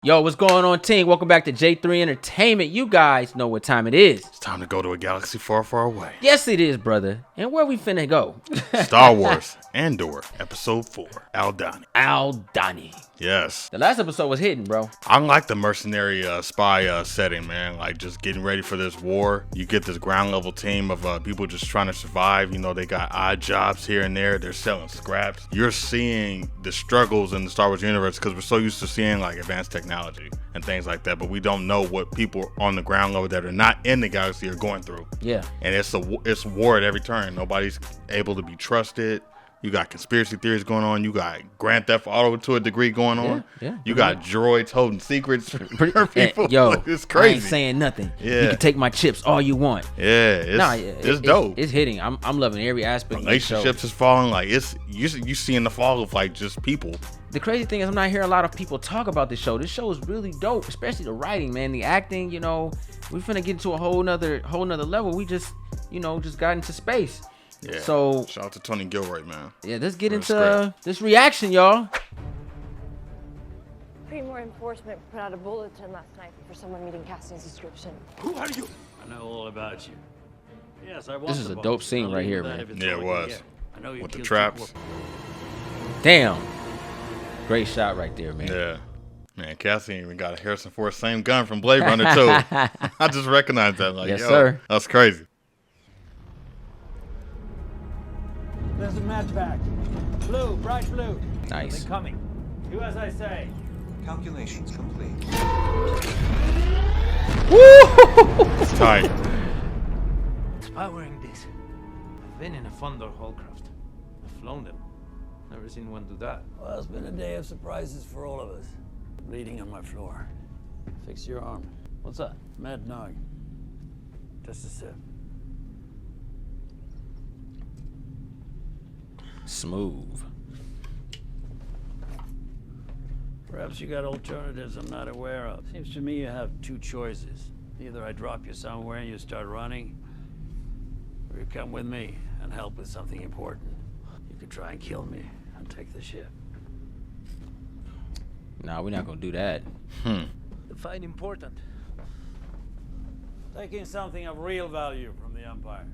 Yo, what's going on, team? Welcome back to J3 Entertainment. You guys know what time it is. It's time to go to a galaxy far, far away. Yes, it is, brother. And where we finna go? Star Wars Andor, Episode 4, Aldhani. Aldhani. Yes. The last episode was hidden, bro. I like the mercenary spy setting, man. Like, just getting ready for this war. You get this ground level team of people just trying to survive. You know, they got odd jobs here and there. They're selling scraps. You're seeing the struggles in the Star Wars universe because we're so used to seeing, like, advanced technology and things like that. But we don't know what people on the ground level that are not in the galaxy are going through. Yeah. And it's war at every turn. Nobody's able to be trusted. You got conspiracy theories going on. You got Grand Theft Auto to a degree going on. Yeah. You got droids holding secrets for people. Yo, it's crazy. I ain't saying nothing. Yeah. You can take my chips all you want. Yeah, it's dope. It's hitting. I'm loving every aspect. Relationships is falling. Like you seeing the fall of like just people. The crazy thing is I'm not hearing a lot of people talk about this show. This show is really dope, especially the writing, man, the acting. You know, we finna get into a whole nother level. We just got into space. Yeah. So shout out to Tony Gilroy, man. Yeah, let's get into this reaction, y'all. Pre-more enforcement put out a bulletin last night for someone meeting Cassian's description. Who are you? I know all about you. Yes, I want. This is a dope scene right here, man. Yeah, it was. I know you with the traps. Damn. Great shot right there, man. Yeah. Man, Cassian even got a Harrison Ford same gun from Blade Runner too. I just recognized that. Like, yes, yo, sir. That's crazy. There's a match back. Blue, bright blue. Nice. They're coming. Do as I say. Calculations complete. It's tight. It's powering this. I've been in a Thunder Hallcraft. I've flown them. Never seen one do that. Well, it's been a day of surprises for all of us. Bleeding on my floor. Fix your arm. What's that? Mad Nog. Just a sip. Smooth. Perhaps you got alternatives I'm not aware of. Seems to me you have two choices. Either I drop you somewhere and you start running, or you come with me and help with something important. You could try and kill me and take the ship. Nah, we're not gonna do that. Define important. Taking something of real value from the Empire.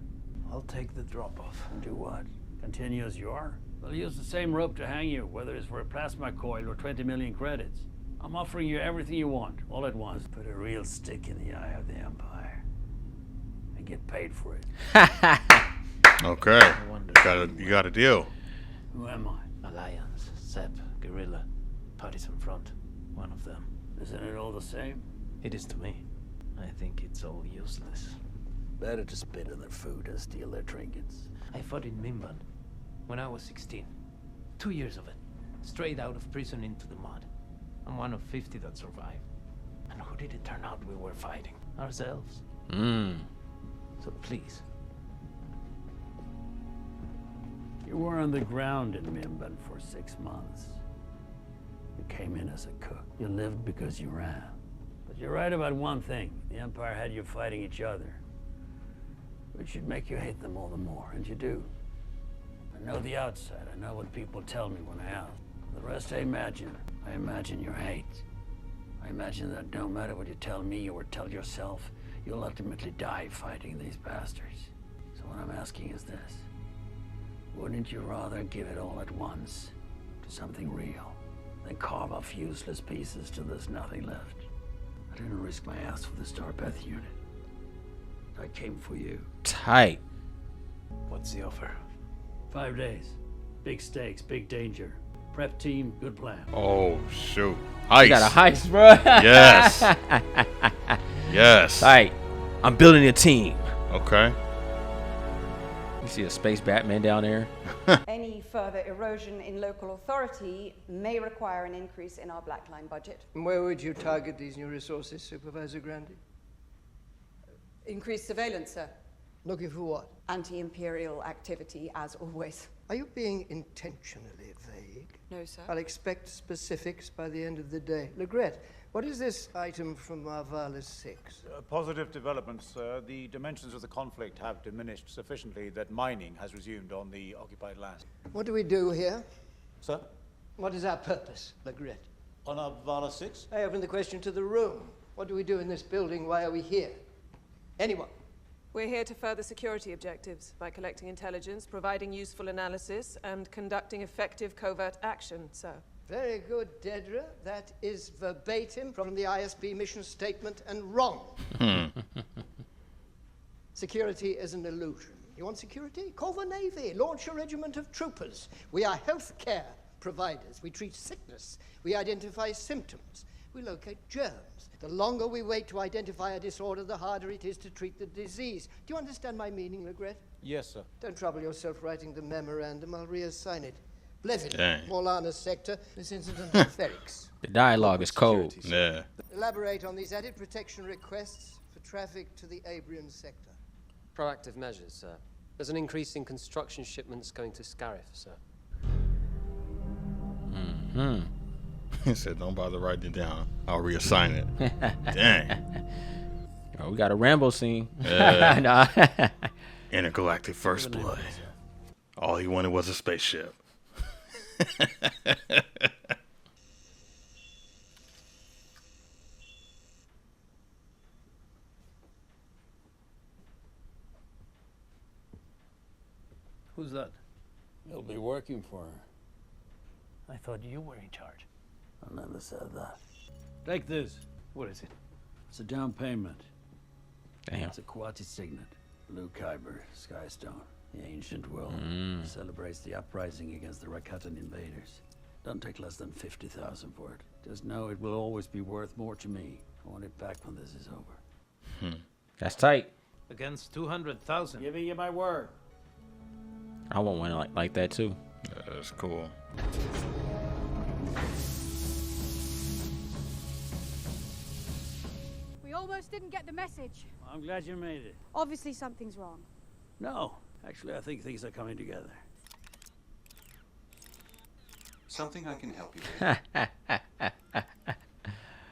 I'll take the drop off. And do what? Continue as you are? They'll use the same rope to hang you, whether it's for a plasma coil or 20 million credits. I'm offering you everything you want, all at once. Put a real stick in the eye of the Empire. And get paid for it. Okay. You got a deal. Who am I? Alliance, SEP, Guerrilla, Partisan Front. One of them. Isn't it all the same? It is to me. I think it's all useless. Better to spit in their food and steal their trinkets. I fought in Mimban when I was 16. 2 years of it. Straight out of prison into the mud. I'm one of 50 that survived. And who did it turn out we were fighting? Ourselves. So please. You were on the ground in Mimban for 6 months. You came in as a cook. You lived because you ran. But you're right about one thing. The Empire had you fighting each other. Which should make you hate them all the more, and you do. I know the outside. I know what people tell me when I ask. The rest I imagine. I imagine your hate. I imagine that no matter what you tell me or tell yourself, you'll ultimately die fighting these bastards. So what I'm asking is this. Wouldn't you rather give it all at once to something real than carve off useless pieces till there's nothing left? I didn't risk my ass for the Starbeth unit. I came for you. Tight. What's the offer? 5 days. Big stakes, big danger. Prep team, good plan. Oh shoot. Heist. You got a heist, bro. Yes. Yes. Tight. I'm building a team. Okay. You see a space Batman down there? Any further erosion in local authority may require an increase in our black line budget. And where would you target these new resources, Supervisor Grandi? Increased surveillance, sir. Looking for what? Anti-imperial activity, as always. Are you being intentionally vague? No, sir. I'll expect specifics by the end of the day. Legret, what is this item from Marvalis 6? Positive developments, sir. The dimensions of the conflict have diminished sufficiently that mining has resumed on the occupied land. What do we do here? Sir? What is our purpose, Legret? On Vala 6? I open the question to the room. What do we do in this building? Why are we here? Anyone? We're here to further security objectives by collecting intelligence, providing useful analysis, and conducting effective covert action, sir. Very good, Dedra. That is verbatim from the ISB mission statement and wrong. Security is an illusion. You want security? Call the Navy. Launch a regiment of troopers. We are healthcare providers. We treat sickness. We identify symptoms. We locate germs. The longer we wait to identify a disorder, the harder it is to treat the disease. Do you understand my meaning, Legret? Yes, sir. Don't trouble yourself writing the memorandum. I'll reassign it. Blevin, Dang. Morlana sector. This incident in Ferrix. The dialogue is cold. Yeah. Elaborate on these added protection requests for traffic to the Abrian sector. Proactive measures, sir. There's an increase in construction shipments going to Scarif, sir. He said, don't bother writing it down. I'll reassign it. Dang. Oh, we got a Rambo scene. Nah. Intergalactic First Blood. All he wanted was a spaceship. Who's that? You'll be working for her. I thought you were in charge. I never said that. Take this. What is it? It's a down payment. Damn. It's a Quati signet. Blue Kyber, Skystone. The ancient will celebrates the uprising against the Rakatan invaders. Don't take less than 50,000 for it. Just know it will always be worth more to me. I want it back when this is over. That's tight. Against 200,000. Giving you my word. I want one like that too. That's cool. We almost didn't get the message. I'm glad you made it. Obviously something's wrong. No, actually I think things are coming together. Something I can help you with.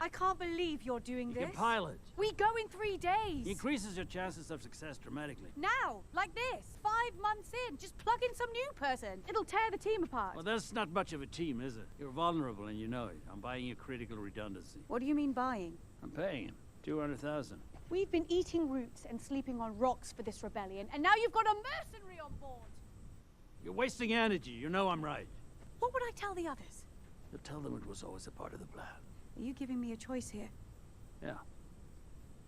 I can't believe you're doing You this. can pilot. We go in 3 days. Increases your chances of success dramatically. Now, like this. 5 months in, just plug in some new person. It'll tear the team apart. Well, that's not much of a team, is it? You're vulnerable and you know it. I'm buying you critical redundancy. What do you mean buying? I'm paying him. 200,000. We've been eating roots and sleeping on rocks for this rebellion, and now you've got a mercenary on board. You're wasting energy. You know I'm right. What would I tell the others? You tell them it was always a part of the plan. Are you giving me a choice here? Yeah.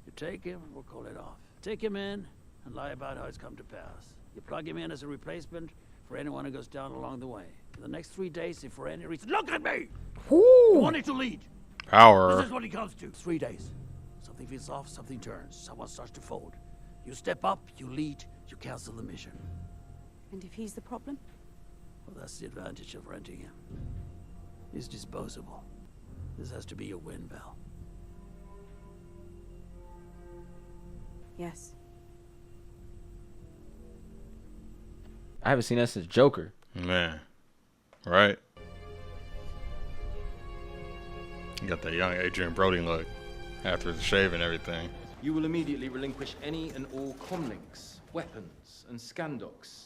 You take him, we'll call it off. Take him in and lie about how it's come to pass. You plug him in as a replacement for anyone who goes down along the way. In the next 3 days, if for any reason... Look at me! You wanted to lead. Power. This is what he comes to. 3 days. Something feels off, something turns. Someone starts to fold. You step up, you lead, you cancel the mission. And if he's the problem? Well, that's the advantage of renting him. He's disposable. This has to be a win, Val. Yes. I haven't seen that since Joker. Man. Right? You got that young Adrian Brody look after the shave and everything. You will immediately relinquish any and all comlinks, weapons, and scandocs.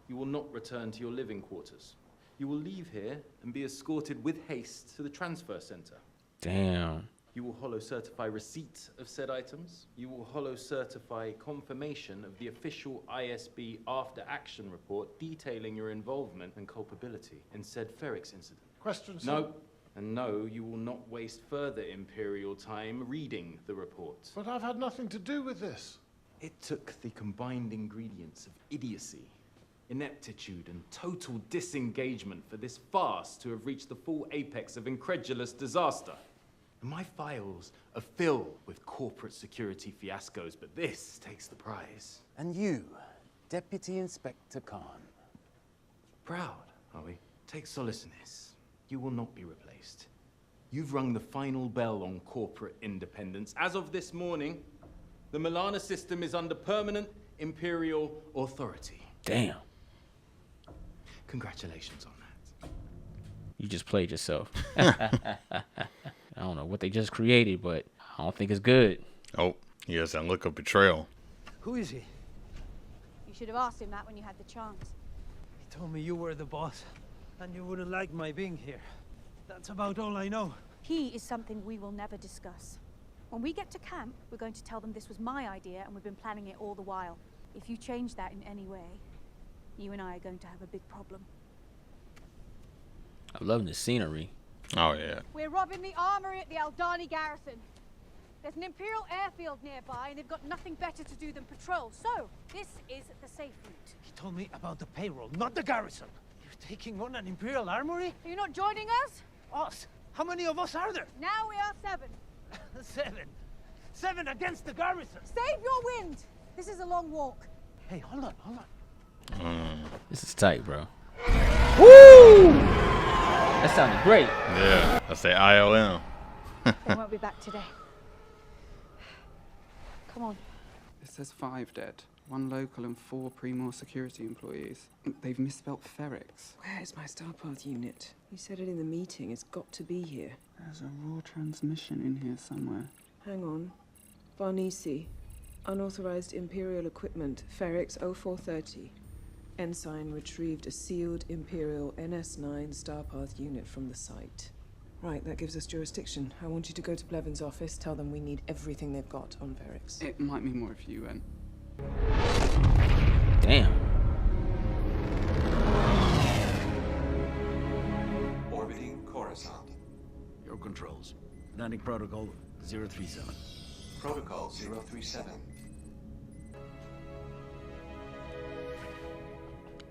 You will not return to your living quarters. You will leave here and be escorted with haste to the transfer center. Damn. You will holo-certify receipt of said items. You will holo-certify confirmation of the official ISB after-action report detailing your involvement and culpability in said Ferrix incident. Questions? No. And no, you will not waste further Imperial time reading the report. But I've had nothing to do with this. It took the combined ingredients of idiocy, ineptitude, and total disengagement for this farce to have reached the full apex of incredulous disaster. And my files are filled with corporate security fiascos, but this takes the prize. And you, Deputy Inspector Khan. Proud, are we? Take solace in this. You will not be replaced. You've rung the final bell on corporate independence. As of this morning, the Milana system is under permanent Imperial authority. Damn. Congratulations on that. You just played yourself. I don't know what they just created, but I don't think it's good. Oh, he has that look of betrayal. Who is he? You should have asked him that when you had the chance. He told me you were the boss, and you wouldn't like my being here. That's about all I know. He is something we will never discuss. When we get to camp, we're going to tell them this was my idea and we've been planning it all the while. If you change that in any way, you and I are going to have a big problem. I'm loving the scenery. Oh, yeah. We're robbing the armory at the Aldhani garrison. There's an Imperial airfield nearby, and they've got nothing better to do than patrol. So, this is the safe route. He told me about the payroll, not the garrison. You're taking on an Imperial armory? Are you not joining us? Us? How many of us are there? Now we are 7. 7. 7 against the garrison. Save your wind. This is a long walk. Hey, hold on. This is tight, bro. Woo! That sounded great. Yeah, that's the ILM. They won't be back today. Come on. It says 5 dead. 1 local and 4 Imperial Security employees. They've misspelt Ferrix. Where is my Star Path unit? You said it in the meeting. It's got to be here. There's a raw transmission in here somewhere. Hang on. Varnisi. Unauthorized Imperial equipment. Ferrix 0430. Ensign retrieved a sealed Imperial NS9 Star Path unit from the site. Right, that gives us jurisdiction. I want you to go to Blevins' office, tell them we need everything they've got on Ferrix. It might be more if you went. Damn. Orbiting Coruscant. Your controls. Landing protocol 037. Protocol 037.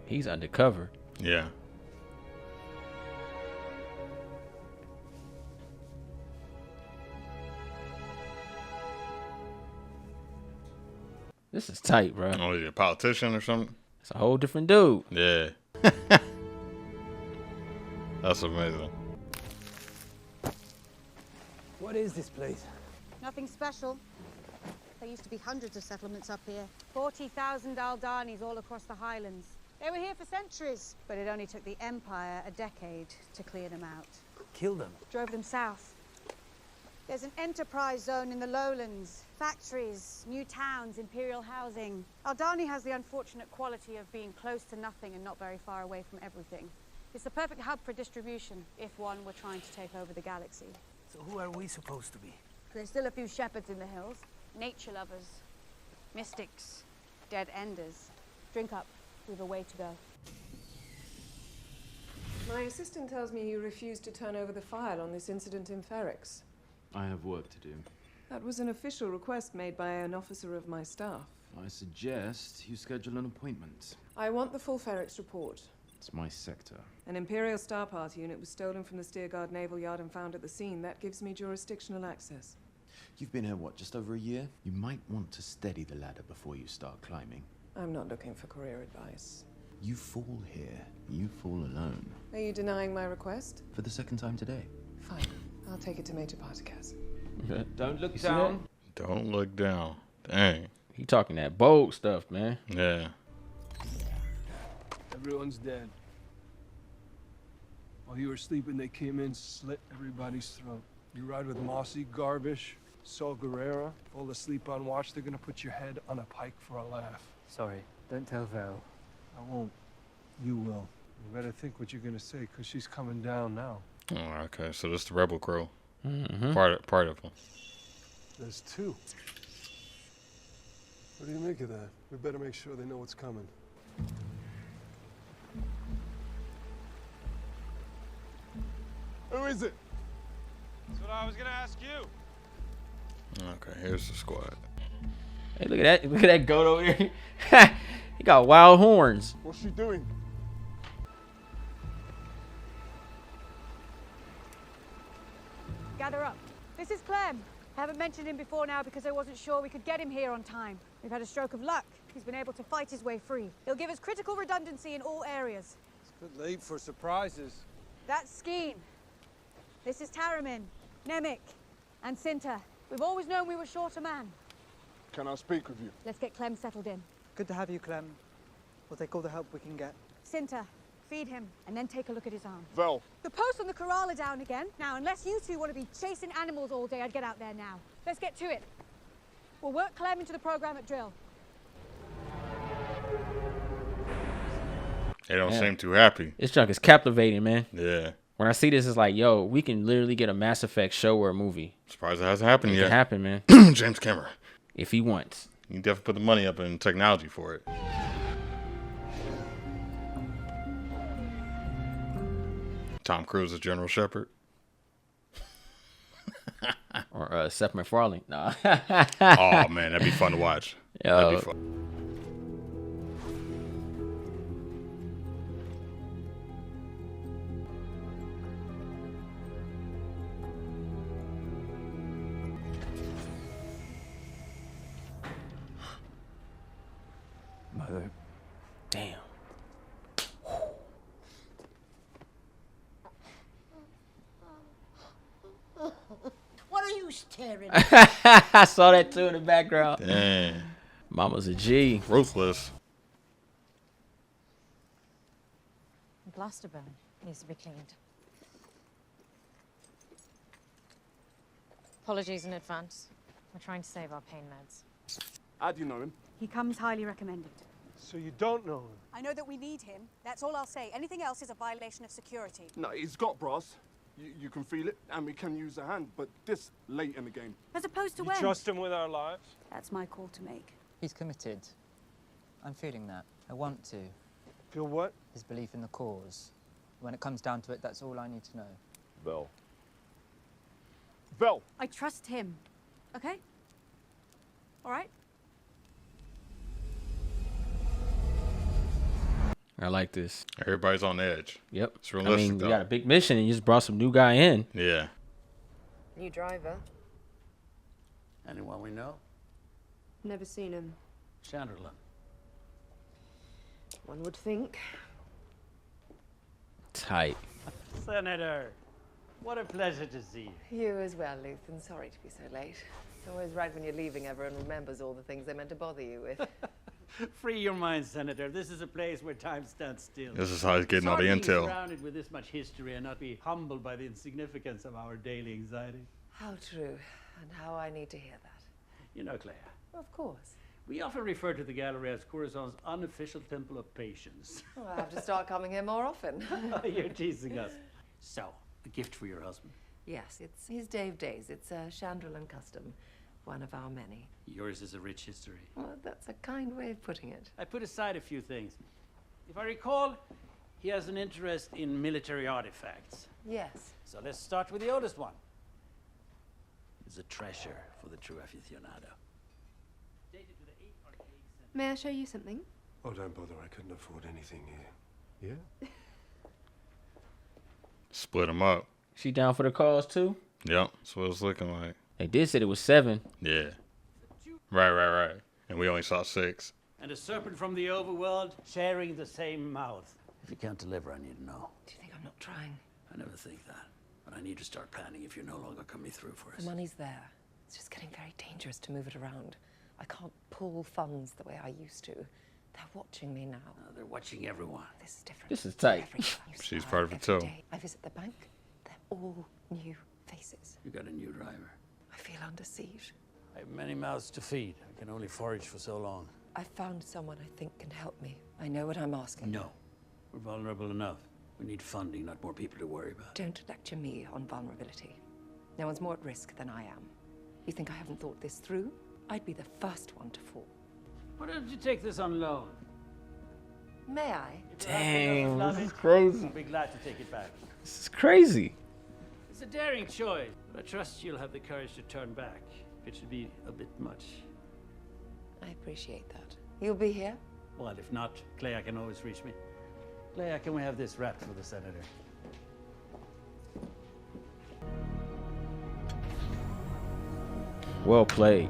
He's undercover. Yeah. This is tight, bro. Oh, is he a politician or something? It's a whole different dude. Yeah. That's amazing. What is this place? Nothing special. There used to be hundreds of settlements up here. 40,000 Aldhanis all across the highlands. They were here for centuries, but it only took the Empire a decade to clear them out. Kill them. Drove them south. There's an enterprise zone in the lowlands. Factories, new towns, Imperial housing. Aldhani has the unfortunate quality of being close to nothing and not very far away from everything. It's the perfect hub for distribution if one were trying to take over the galaxy. So who are we supposed to be? There's still a few shepherds in the hills. Nature lovers. Mystics. Dead enders. Drink up. We've a way to go. My assistant tells me you refused to turn over the file on this incident in Ferrix. I have work to do. That was an official request made by an officer of my staff. I suggest you schedule an appointment. I want the full Ferrix report. It's my sector. An Imperial Star Path unit was stolen from the Steerguard Naval Yard and found at the scene. That gives me jurisdictional access. You've been here, what, just over a year? You might want to steady the ladder before you start climbing. I'm not looking for career advice. You fall here, you fall alone. Are you denying my request? For the 2nd time today. Fine. I'll take it to Major Partakas. Don't look down. Don't look down. Dang. He talking that bold stuff, man. Yeah. Everyone's dead. While you were sleeping, they came in, slit everybody's throat. You ride with Mossy, Garvish, Saul Guerrera, fall asleep on watch, they're gonna put your head on a pike for a laugh. Sorry, don't tell Val. I won't. You will. You better think what you're gonna say, because she's coming down now. Oh, okay, so this is the Rebel Crow. Mm-hmm. Part of them. There's 2. What do you make of that? We better make sure they know what's coming. Who is it? That's what I was gonna ask you. Okay, here's the squad. Hey, look at that! Look at that goat over there. He got wild horns. What's she doing? Gather up. This is Clem. I haven't mentioned him before now because I wasn't sure we could get him here on time. We've had a stroke of luck. He's been able to fight his way free. He'll give us critical redundancy in all areas. It's a bit late for surprises. That's Skeen. This is Taramin, Nemik, and Cinta. We've always known we were short a man. Can I speak with you? Let's get Clem settled in. Good to have you, Clem. We'll take all the help we can get. Cinta, feed him, and then take a look at his arm. Vel. The posts on the corral are down again. Now, unless you two want to be chasing animals all day, I'd get out there now. Let's get to it. We'll work Clem into the program at drill. They don't seem too happy. This junk is captivating, man. Yeah. When I see this, it's like, yo, we can literally get a Mass Effect show or a movie. Surprised it hasn't happened yet. It can happen, man. James Cameron. If he wants. You can definitely put the money up in technology for it. Tom Cruise as General Shepard. Or Seth MacFarlane. Nah. Oh, man, that'd be fun to watch. That'd be fun. Mother. Damn. What are you staring at? I saw that too in the background. Damn. Mama's a G. Ruthless. Blaster burn needs to be cleaned. Apologies in advance. We're trying to save our pain meds. How do you know him? He comes highly recommended. So you don't know him? I know that we need him. That's all I'll say. Anything else is a violation of security. No, he's got brass. You can feel it, and we can use a hand, but this late in the game. As opposed to You when? trust him with our lives? That's my call to make. He's committed. I'm feeling that. I want to. Feel what? His belief in the cause. When it comes down to it, that's all I need to know. Vel. Vel! I trust him. Okay? All right? I like this. Everybody's on edge. Yep. It's realistic, I mean, though. we got a big mission and you just brought some new guy in. Yeah. New driver. Anyone we know? Never seen him. Chandlerland. One would think. Tight. Senator, what a pleasure to see you. You as well, Luthen. Sorry to be so late. It's always right when you're leaving, everyone remembers all the things they meant to bother you with. Free your mind, Senator. This is a place where time stands still. This is how he's getting all the Being intel. surrounded with this much history and not be humbled by the insignificance of our daily anxiety. How true, and how I need to hear that. You know, Claire, Of course. we often refer to the gallery as Coruscant's unofficial temple of patience. Well, I have to start coming here more often. You're teasing us. So, a gift for your husband. Yes, it's his day of days. It's a Chandlerland custom. One of our many. Yours is a rich history. Well, that's a kind way of putting it. I put aside a few things. If I recall, he has an interest in military artifacts. Yes. So let's start with the oldest one. It's a treasure for the true aficionado. May I show you something? Oh, don't bother. I couldn't afford anything here. Yeah? Split them up. She down for the cause too? Yep. That's what it's looking like. They did say it was 7. Yeah. Right. And we only saw 6. And a serpent from the overworld sharing the same mouth. If you can't deliver, I need to know. Do you think I'm not trying? I never think that. But I need to start planning if you're no longer coming through for us. The money's there. It's just getting very dangerous to move it around. I can't pull funds the way I used to. They're watching me now. They're watching everyone. This is different. This is tight. She's part of it too. Day I visit the bank. They're all new faces. You got a new driver. I feel under siege. I have many mouths to feed. I can only forage for so long. I found someone I think can help me. I know what I'm asking. No. We're vulnerable enough. We need funding, not more people to worry about. Don't lecture me on vulnerability. No one's more at risk than I am. You think I haven't thought this through? I'd be the first one to fall. Why don't you take this on loan? May I? Dang, this is crazy. I'll be glad to take it back. This is crazy. It's a daring choice, but I trust you'll have the courage to turn back. It should be a bit much. I appreciate that. You'll be here? Well, if not, Clea can always reach me. Clea, can we have this wrapped for the senator? Well played.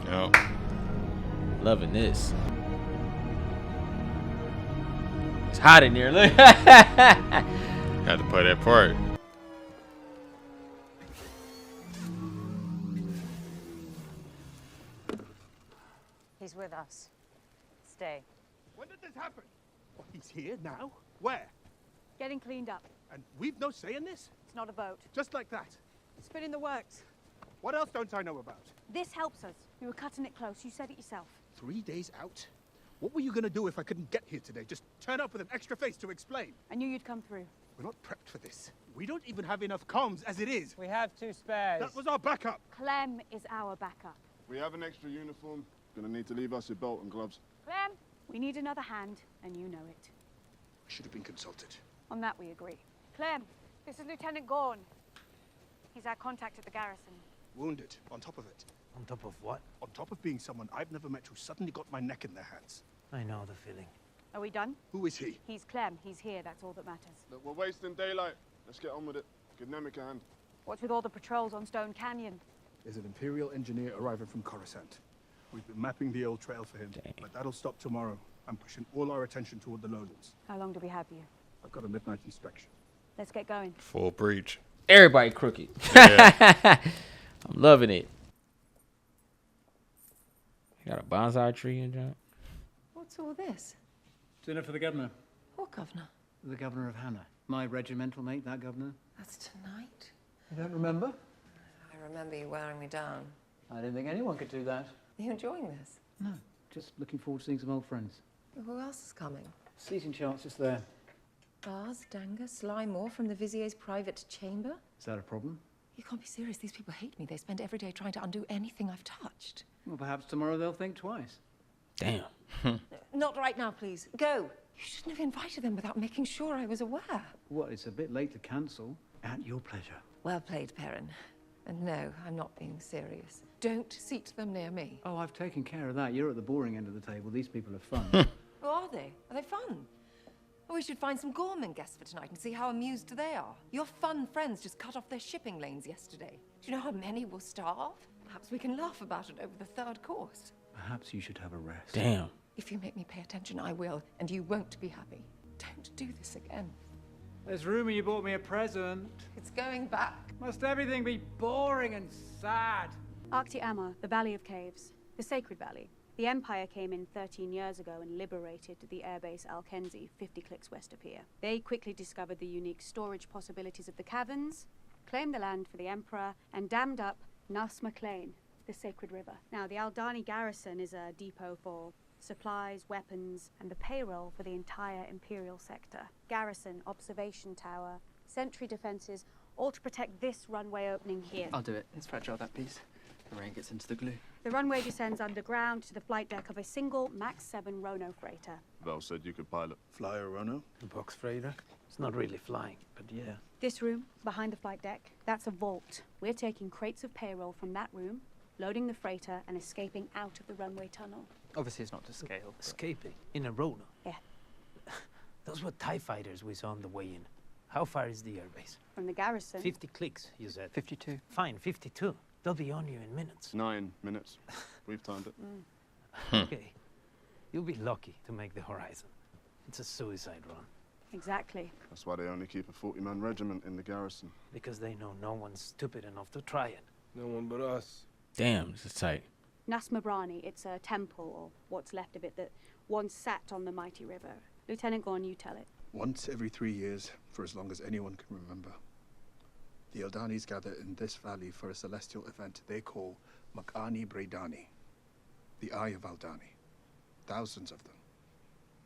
Yep. Loving this. It's hot in here. Look. Had to play that part. He's with us. Stay. When did this happen? Well, he's here now? Where? Getting cleaned up. And we've no say in this? It's not a boat. Just like that? It's been in the works. What else don't I know about? This helps us. We were cutting it close. You said it yourself. 3 days out? What were you gonna do if I couldn't get here today? Just turn up with an extra face to explain? I knew you'd come through. We're not prepped for this. We don't even have enough comms as it is. We have 2 spares. That was our backup. Clem is our backup. We have an extra uniform. Gonna need to leave us your belt and gloves. Clem, we need another hand, and you know it. I should have been consulted. On that we agree. Clem, this is Lieutenant Gorn. He's our contact at the garrison. Wounded, on top of it. On top of what? On top of being someone I've never met who suddenly got my neck in their hands. I know the feeling. Are we done? Who is he? He's Clem. He's here. That's all that matters. Look, we're wasting daylight. Let's get on with it. Give Nemec a hand. What's with all the patrols on Stone Canyon? There's an Imperial engineer arriving from Coruscant. We've been mapping the old trail for him, but that'll stop tomorrow. I'm pushing all our attention toward the lowlands. How long do we have you? I've got a midnight inspection. Let's get going. Full breach. Everybody crooked. Yeah. I'm loving it. You got a bonsai tree in John. What's all this? Dinner for the governor. What governor? The governor of Hannah. My regimental mate, that governor. That's tonight. You don't remember? I remember you wearing me down. I didn't think anyone could do that. Are you enjoying this? No, just looking forward to seeing some old friends. Who else is coming? Seating charts is there. Bars, Danga, Sly Moore from the Vizier's private chamber? Is that a problem? You can't be serious. These people hate me. They spend every day trying to undo anything I've touched. Well, perhaps tomorrow they'll think twice. Damn. Not right now, please. Go. You shouldn't have invited them without making sure I was aware. Well, it's a bit late to cancel. At your pleasure. Well played, Perrin. And no, I'm not being serious. Don't seat them near me. Oh, I've taken care of that. You're at the boring end of the table. These people are fun. Who are they? Are they fun? Well, we should find some Gorman guests for tonight and see how amused they are. Your fun friends just cut off their shipping lanes yesterday. Do you know how many will starve? Perhaps we can laugh about it over the 3rd course. Perhaps you should have a rest. Damn. If you make me pay attention, I will, and you won't be happy. Don't do this again. There's rumour you bought me a present. It's going back. Must everything be boring and sad? Arkti Amma, the Valley of Caves. The Sacred Valley. The Empire came in 13 years ago and liberated the airbase Al-Kenzi, 50 clicks west of here. They quickly discovered the unique storage possibilities of the caverns, claimed the land for the Emperor, and dammed up Nas McLean, the Sacred River. Now, the Aldhani garrison is a depot for supplies, weapons, and the payroll for the entire Imperial sector. Garrison, observation tower, sentry defenses, all to protect this runway opening here. I'll do it. It's fragile, that piece. The rain gets into the glue. The runway descends underground to the flight deck of a single MAX 7 Rono freighter. Val said you could pilot. Fly a Rono? A box freighter? It's not really flying, but yeah. This room, behind the flight deck, that's a vault. We're taking crates of payroll from that room, loading the freighter and escaping out of the runway tunnel. Obviously, it's not to scale. But... Escaping? In a Rono? Yeah. Those were TIE fighters we saw on the way in. How far is the airbase? From the garrison. 50 clicks, you said. 52. Fine, 52. They'll be on you in minutes. 9 minutes. We've timed it. Okay. You'll be lucky to make the horizon. It's a suicide run. Exactly. That's why they only keep a 40-man regiment in the garrison. Because they know no one's stupid enough to try it. No one but us. Damn, this is tight. Nas Mabrani, it's a temple, or what's left of it, that once sat on the mighty river. Lieutenant Gorn, you tell it. Once every 3 years, for as long as anyone can remember, the Aldhanis gather in this valley for a celestial event they call Makani Bredani, the Eye of Aldhani. Thousands of them.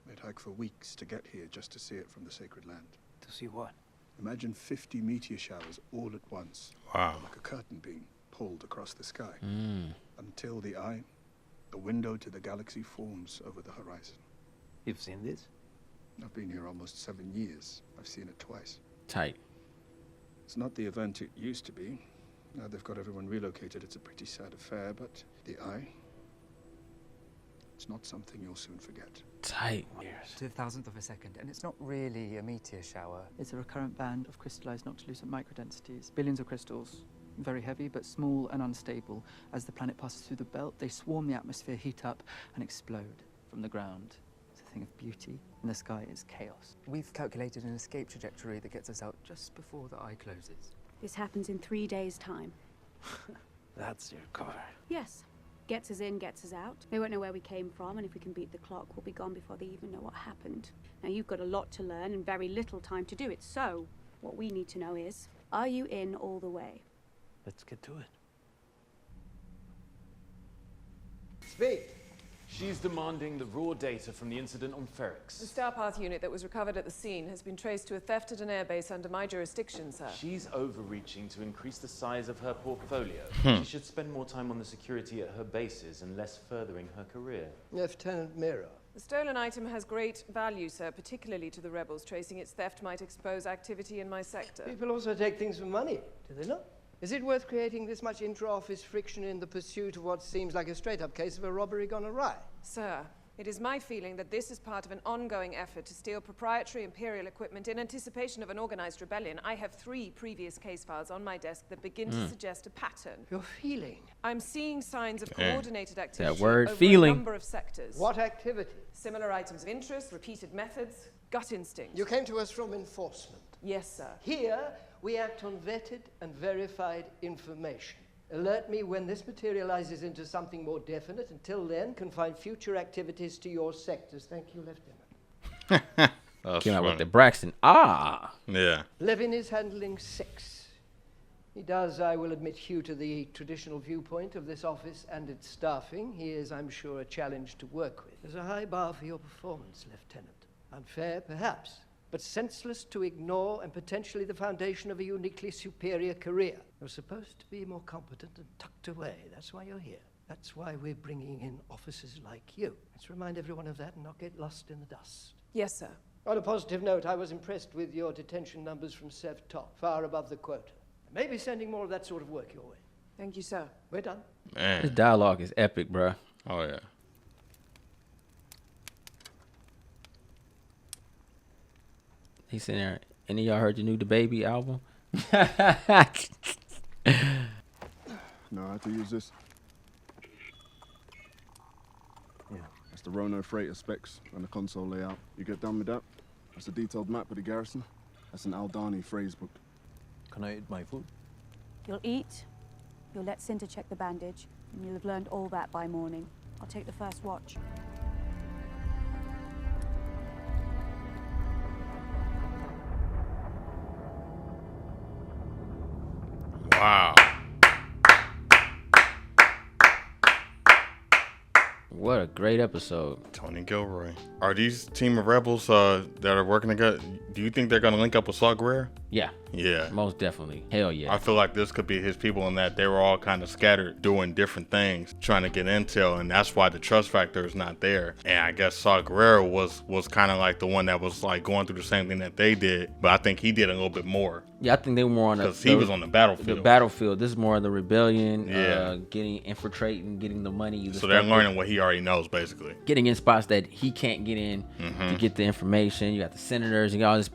They'd hike for weeks to get here just to see it from the sacred land. To see what? Imagine 50 meteor showers all at once. Wow. Like a curtain being pulled across the sky. Mm. Until the eye, the window to the galaxy, forms over the horizon. You've seen this? I've been here almost 7 years. I've seen it twice. Tight. It's not the event it used to be. Now they've got everyone relocated. It's a pretty sad affair, but the eye, it's not something you'll soon forget. Tight. To the thousandth of a second, and it's not really a meteor shower. It's a recurrent band of crystallized noctilucent microdensities. Billions of crystals. Very heavy, but small and unstable. As the planet passes through the belt, they swarm the atmosphere, heat up, and explode from the ground. It's a thing of beauty. In the sky, it's chaos. We've calculated an escape trajectory that gets us out just before the eye closes. This happens in 3 days' time. That's your car. Yes. Gets us in, gets us out. They won't know where we came from, and if we can beat the clock, we'll be gone before they even know what happened. Now, you've got a lot to learn and very little time to do it, so what we need to know is, are you in all the way? Let's get to it. Speak. She's demanding the raw data from the incident on Ferrix. The Starpath unit that was recovered at the scene has been traced to a theft at an airbase under my jurisdiction, sir. She's overreaching to increase the size of her portfolio. She should spend more time on the security at her bases and less furthering her career. Lieutenant Mira. The stolen item has great value, sir, particularly to the rebels. Tracing its theft might expose activity in my sector. People also take things for money, do they not? Is it worth creating this much intra-office friction in the pursuit of what seems like a straight-up case of a robbery gone awry? Sir, it is my feeling that this is part of an ongoing effort to steal proprietary Imperial equipment in anticipation of an organized rebellion. I have 3 previous case files on my desk that begin to suggest a pattern. Your feeling? I'm seeing signs of coordinated activity That word, over feeling. a number of sectors. What activity? Similar items of interest, repeated methods, gut instinct. You came to us from enforcement. Yes, sir. Here, we act on vetted and verified information. Alert me when this materializes into something more definite. Until then, confine future activities to your sectors. Thank you, Lieutenant. Came out with the Braxton. Ah. Yeah. Levin is handling 6. He does, I will admit, hew to the traditional viewpoint of this office and its staffing. He is, I'm sure, a challenge to work with. There's a high bar for your performance, Lieutenant. Unfair, perhaps, but senseless to ignore and potentially the foundation of a uniquely superior career. You're supposed to be more competent and tucked away. That's why you're here. That's why we're bringing in officers like you. Let's remind everyone of that and not get lost in the dust. Yes, sir. On a positive note, I was impressed with your detention numbers from Sev Top, far above the quota. Maybe sending more of that sort of work your way. Thank you, sir. We're done. Man. This dialogue is epic, bruh. Oh, yeah. He's sitting there. Any of y'all heard the new DaBaby album? No, I have to use this. Yeah. That's the Rono freighter specs and the console layout. You get done with that? That's a detailed map of the garrison. That's an Aldhani phrase book. Can I eat my food? You'll eat, you'll let Cinta check the bandage, and you'll have learned all that by morning. I'll take the first watch. Wow. What a great episode. Tony Gilroy. Are these team of rebels that are working together, do you think they're going to link up with Saw Gerrera? Yeah. Yeah. Most definitely. Hell yeah. I feel like this could be his people in that they were all kind of scattered doing different things, trying to get intel, and that's why the trust factor is not there. And I guess Saw Gerrera was kind of like the one that was like going through the same thing that they did, but I think he did a little bit more. Yeah, I think they were more on because he was on the battlefield. The battlefield. This is more of the rebellion. Yeah. Getting infiltrating, getting the money. So they're learning what he already knows, basically. Getting in spots that he can't get in to get the information. You got the senators. You got all this.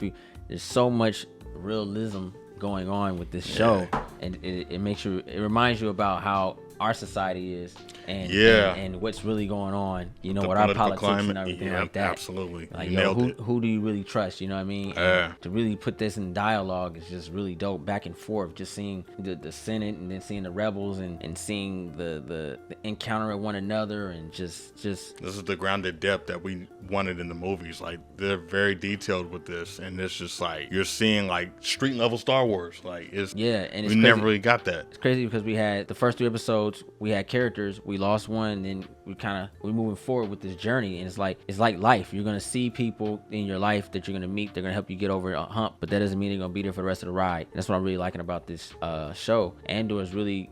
There's so much realism going on with this show, and it makes you. It reminds you about how our society is, and what's really going on. You know, with our politics climate, and everything like that. Absolutely. Like, yo, who do you really trust? You know what I mean? And to really put this in dialogue is just really dope. Back and forth, just seeing the Senate and then seeing the rebels and seeing the encounter with one another, and just this is the grounded depth that we wanted in the movies. Like, they're very detailed with this, and it's just like you're seeing like street level Star Wars. Like, it's and we never really got that. It's crazy because we had the first 3 episodes. We had characters, we lost one, and we're moving forward with this journey, and it's like life. You're gonna see people in your life that you're gonna meet. They're gonna help you get over a hump, but that doesn't mean they're gonna be there for the rest of the ride. And that's what I'm really liking about this show. Andor is really,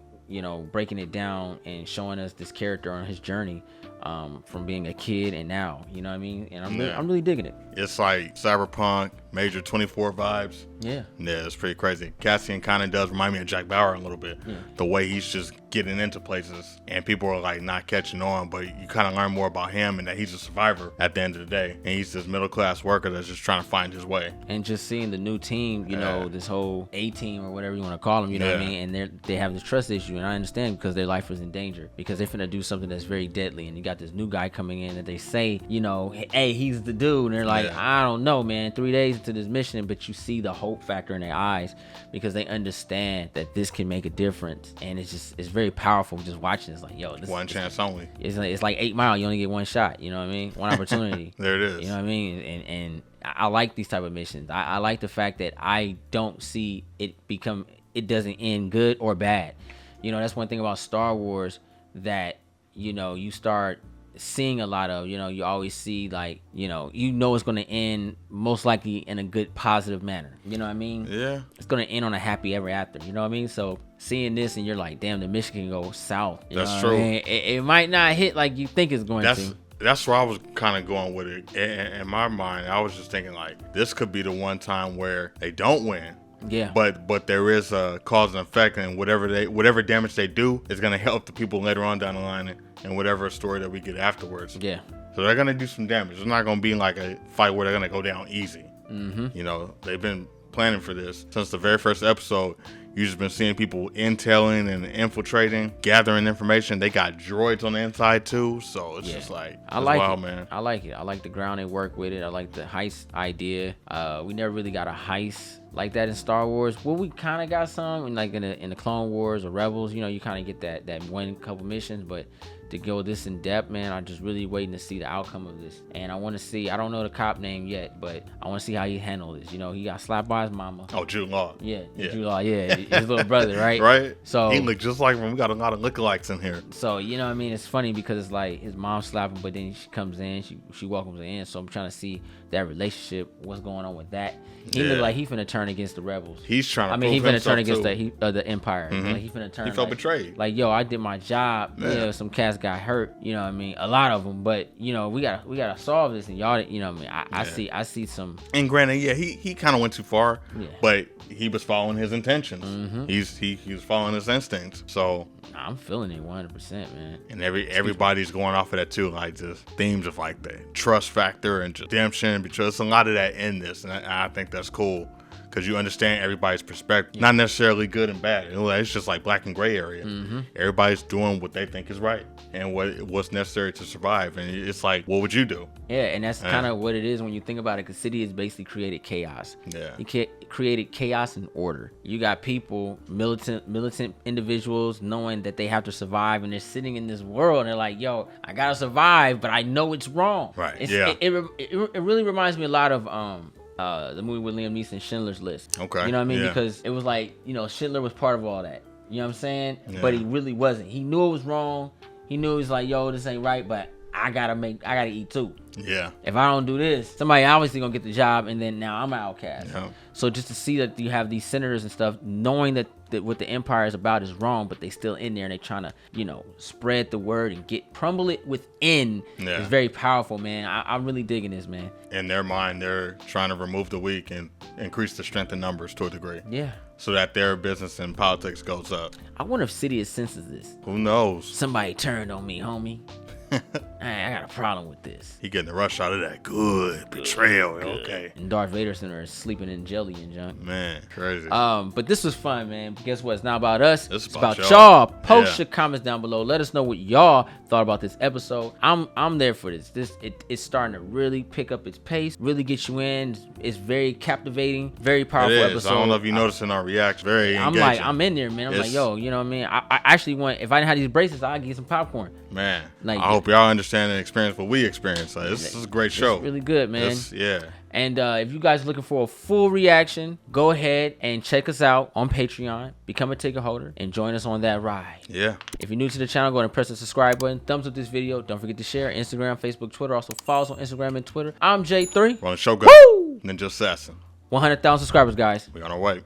breaking it down and showing us this character on his journey from being a kid and now, you know what I mean? And I'm really digging it. It's like Cyberpunk, Major 24 vibes. Yeah, it's pretty crazy. Cassian kind of does remind me of Jack Bauer a little bit. Yeah. The way he's just getting into places and people are like not catching on, but you kind of learn more about him and that he's a survivor at the end of the day. And he's this middle class worker that's just trying to find his way. And just seeing the new team, this whole A team or whatever you want to call them, you know what I mean? And they have this trust issue, and I understand because their life is in danger because they're finna do something that's very deadly. And you got this new guy coming in that they say, hey, he's the dude. And they're like, I don't know, man. 3 days into this mission, but you see the hope factor in their eyes because they understand that this can make a difference. And it's very powerful just watching. It's like, yo, this one chance only. It's like 8 Mile. You only get one shot. You know what I mean? One opportunity. There it is. You know what I mean? And I like these type of missions. I like the fact that I don't see it doesn't end good or bad. That's one thing about Star Wars that, you start seeing a lot of. You know, you always see like, you know it's going to end most likely in a good positive manner. You know what I mean? Yeah. It's going to end on a happy ever after. You know what I mean? So seeing this and you're like, damn, the mission can go south. That's true. It might not hit like you think it's going to. That's where I was kind of going with it. In my mind, I was just thinking like, this could be the one time where they don't win. Yeah. But there is a cause and effect, and whatever damage they do is gonna help the people later on down the line, and whatever story that we get afterwards. Yeah. So they're gonna do some damage. It's not gonna be like a fight where they're gonna go down easy. Mm-hmm. You know, they've been planning for this since the very first episode. You've just been seeing people intelling and infiltrating, gathering information. They got droids on the inside too, so it's just like, I like wild, it, man. I like it. I like the ground they work with it. I like the heist idea. We never really got a heist like that in Star Wars. Well, we kind of got some like in the Clone Wars or Rebels. You know, you kind of get that one couple missions, but to go this in depth, man, I'm just really waiting to see the outcome of this. And I want to see, I don't know the cop name yet, but I want to see how he handle this. You know, he got slapped by his mama. Oh, Jude Law. Yeah. Jude Law, yeah. His little brother, right? Right. So he looked just like him. We got a lot of lookalikes in here. So, you know what I mean? It's funny because it's like his mom slapped him, but then she comes in, she welcomes her in. So I'm trying to see that relationship, what's going on with that. He look like he finna turn against the rebels. He's trying to he finna turn against too. the Empire. Mm-hmm. Like, he finna turn. He felt betrayed. Like, yo, I did my job. Yeah, some cats got hurt. You know what I mean? A lot of them, but you know, we gotta solve this, and y'all, you know what I mean? I see some. And granted, yeah, he kind of went too far. Yeah. But he was following his intentions. Mm-hmm. He was following his instincts. So I'm feeling it 100%, man. And everybody's going off of that too, like just themes of like the trust factor and redemption, because a lot of that in this, and I think that's cool. Because you understand everybody's perspective, not necessarily good and bad. It's just like black and gray area. Mm-hmm. Everybody's doing what they think is right and what's necessary to survive. And it's like, what would you do? Yeah, and that's kind of what it is when you think about it. Because City has basically created chaos. Yeah, he created chaos and order. You got people, militant individuals, knowing that they have to survive, and they're sitting in this world, and they're like, "Yo, I gotta survive, but I know it's wrong." Right. It really reminds me a lot of the movie with Liam Neeson, Schindler's List. Okay. You know what I mean? Yeah. Because it was like, you know, Schindler was part of all that. You know what I'm saying? Yeah. But he really wasn't. He knew it was wrong. He knew it was like, yo, this ain't right, but I gotta eat too. Yeah. If I don't do this, somebody obviously gonna get the job, and then now I'm an outcast. Yeah. So just to see that you have these senators and stuff, knowing that what the Empire is about is wrong, but they still in there and they trying to, you know, spread the word and crumble it within is very powerful, man. I'm really digging this, man. In their mind, they're trying to remove the weak and increase the strength in numbers to a degree. Yeah. So that their business and politics goes up. I wonder if Sidious senses this. Who knows? Somebody turned on me, homie. I got a problem with this. He getting the rush out of that. Good betrayal. Good. Okay. And Darth Vader Center is sleeping in jelly and junk. Man, crazy. But this was fun, man. Guess what? It's not about us. It's about y'all. Post your comments down below. Let us know what y'all thought about this episode. I'm there for this. It's starting to really pick up its pace. Really get you in. It's very captivating. Very powerful episode. I don't know if you noticed in our reacts. Very engaging. I'm in there, man. I'm like, yo, you know what I mean? I actually want. If I didn't have these braces, I'd get some popcorn. Man, like, I hope y'all understand and experience what we experience. Like, this is a great show. It's really good, man. Yeah. And if you guys are looking for a full reaction, go ahead and check us out on Patreon. Become a ticket holder and join us on that ride. Yeah. If you're new to the channel, go ahead and press the subscribe button. Thumbs up this video. Don't forget to share. Instagram, Facebook, Twitter. Also follow us on Instagram and Twitter. I'm J3. We're on Shogun. Ninja Assassin. 100,000 subscribers, guys. We're on our way.